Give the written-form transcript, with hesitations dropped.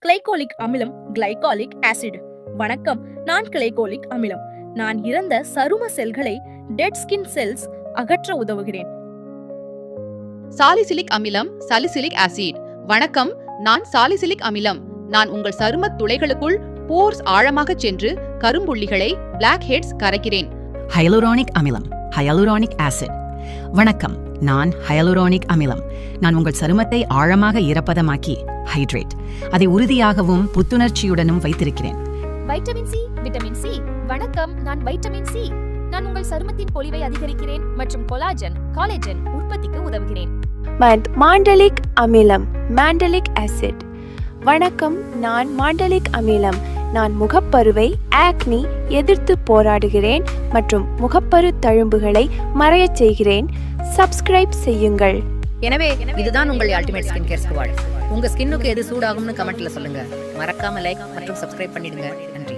Glycolic அமிலம், glycolic acid. வணக்கம், நான் கிளைகோலிக் அமிலம். நான் இறந்த சரும செல்களை, டெட் ஸ்கின் செல்ஸ் அகற்ற உதவுகிறேன். சாலிசிலிக் அமிலம், சாலிசிலிக் ஆசிட். வணக்கம், நான் சாலிசிலிக் அமிலம். நான் உங்கள் சருமத் துளைகளுக்குள் போர்ஸ் ஆழமாகச் சென்று கரும்புள்ளிகளை, பிளாக் ஹெட்ஸ் கரைக்கிறேன். ஹைலூரானிக் அமிலம், ஹைலூரானிக் ஆசிட். வணக்கம், நான் ஹைலூரானிக் அமிலம். நான் உங்கள் சருமத்தை ஆழமாக ஈரப்பதமாக்கி ஹைட்ரேட், அதை உறுதியாகவும் புத்துணர்ச்சியுடனும் வைத்திருக்கிறேன். Vitamin C, vitamin C. வணக்கம், நான் வைட்டமின் சி. நான் உங்கள் சருமத்தின் பொலிவை அதிகரிக்கிறேன் மற்றும் காலேஜன் உற்பத்திக்கு உதவுகிறேன். மாண்டலிக் அமிலம், மாண்டலிக் ஆசிட். வணக்கம், நான் மாண்டலிக் அமிலம். நான் முகப்பருவை, ஆக்னி எதிர்த்து போராடுகிறேன் மற்றும் முகப்பரு தழும்புகளை மறையச் செய்கிறேன். சப்ஸ்கிரைப் செய்யுங்கள். எனவே இதுதான் உங்கள் அல்டிமேட் ஸ்கின் கேர் ஸ்குவாட். உங்க ஸ்கின்னுக்கு எது சூடாகும்னு கமெண்ட்ல சொல்லுங்க. மறக்காம லைக் மற்றும் சப்ஸ்கிரைப் பண்ணிடுங்க. நன்றி.